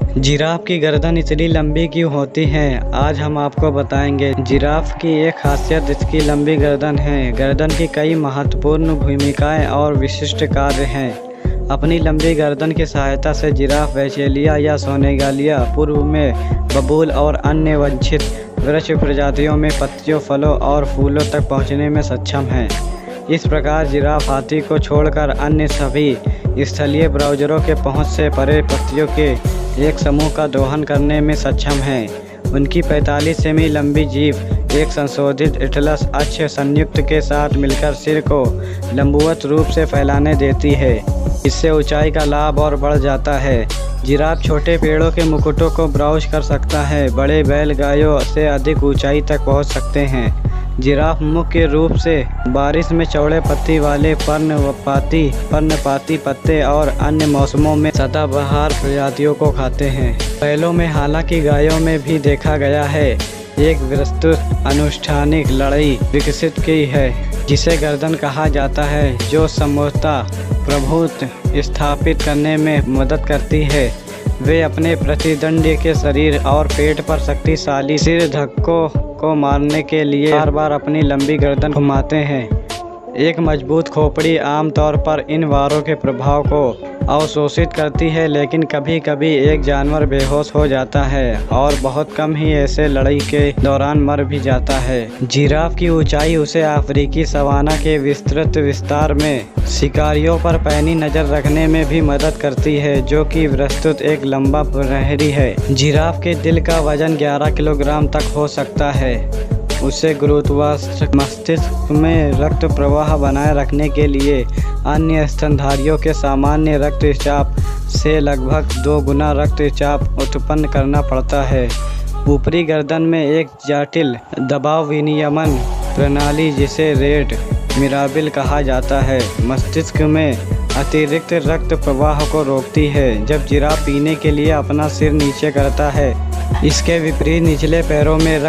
Giraffe की गर्दन इतनी लंबी क्यों होती है, आज हम आपको बताएंगे। जिराफ की एक खासियत इसकी लंबी गर्दन है। गर्दन की कई महत्वपूर्ण भूमिकाएं और विशिष्ट कार्य हैं। अपनी लंबी गर्दन की सहायता से जिराफ वैचेलिया या सोनेगालिया पूर्व में बबूल और अन्य वांछित वृक्ष प्रजातियों में पत्तियों, फलों और फूलों तक पहुंचने में सक्षम है। इस प्रकार जिराफ हाथी को छोड़कर अन्य सभी स्थलीय ब्राउज़रों के पहुंच से परे पत्तियों के एक समूह का दोहन करने में सक्षम है। उनकी 45 सेमी लंबी जीभ एक संशोधित एटलस अक्ष संयुक्त के साथ मिलकर सिर को लंबवत रूप से फैलाने देती है। इससे ऊंचाई का लाभ और बढ़ जाता है। जिराफ छोटे पेड़ों के मुकुटों को ब्राउज कर सकता है। बड़े बैलगायों से अधिक ऊंचाई तक पहुंच सकते हैं। जिराफ मुख्य रूप से बारिश में चौड़े पत्ती वाले पर्णपाती पत्ते और अन्य मौसमों में सदाबहार प्रजातियों को खाते हैं। बैलों में, हालांकि गायों में भी देखा गया है, एक विस्तृत अनुष्ठानिक लड़ाई विकसित की है जिसे गर्दन कहा जाता है, जो समूहता प्रभुत्व स्थापित करने में मदद करती है। वे अपने प्रतिद्वंदी के शरीर और पेट पर शक्तिशाली सिर धक्कों को मारने के लिए बार बार अपनी लंबी गर्दन घुमाते हैं। एक मजबूत खोपड़ी आमतौर पर इन वारों के प्रभाव को अवशोषित करती है, लेकिन कभी कभी एक जानवर बेहोश हो जाता है और बहुत कम ही ऐसे लड़ाई के दौरान मर भी जाता है। जिराफ की ऊंचाई उसे अफ्रीकी सवाना के विस्तृत विस्तार में शिकारियों पर पैनी नज़र रखने में भी मदद करती है, जो कि विस्तृत एक लंबा प्रहरी है। जिराफ के दिल का वजन 11 किलोग्राम तक हो सकता है। उसे गुरुत्वाकर्षण मस्तिष्क में रक्त प्रवाह बनाए रखने के लिए अन्य स्तनधारियों के सामान्य रक्तचाप से लगभग 2 गुना रक्तचाप उत्पन्न करना पड़ता है। ऊपरी गर्दन में एक जटिल दबाव विनियमन प्रणाली, जिसे रेट मिराबिल कहा जाता है, मस्तिष्क में अतिरिक्त रक्त प्रवाह को रोकती है। जब जिराफ पीने के लिए अपना सिर नीचे करता है, इसके विपरीत निचले पैरों में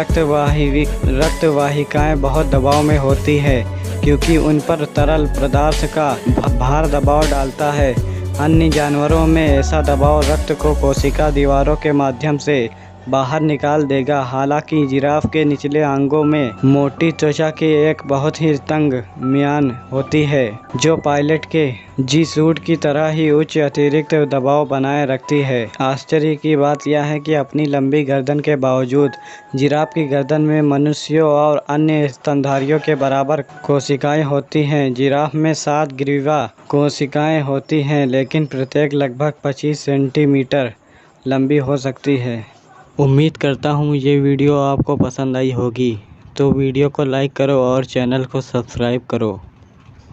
रक्तवाहिकाएं बहुत दबाव में होती है, क्योंकि उन पर तरल पदार्थ का भार दबाव डालता है। अन्य जानवरों में ऐसा दबाव रक्त को कोशिका दीवारों के माध्यम से बाहर निकाल देगा। हालांकि जिराफ के निचले अंगों में मोटी त्वचा की एक बहुत ही तंग म्यान होती है, जो पायलट के जी-सूट की तरह ही उच्च अतिरिक्त दबाव बनाए रखती है। आश्चर्य की बात यह है कि अपनी लंबी गर्दन के बावजूद जिराफ की गर्दन में मनुष्यों और अन्य स्तनधारियों के बराबर कोशिकाएं होती हैं। जिराफ में 7 ग्रीवा कोशिकाएं होती हैं, लेकिन प्रत्येक लगभग 25 सेंटीमीटर लंबी हो सकती है। उम्मीद करता हूँ ये वीडियो आपको पसंद आई होगी, तो वीडियो को लाइक करो और चैनल को सब्सक्राइब करो।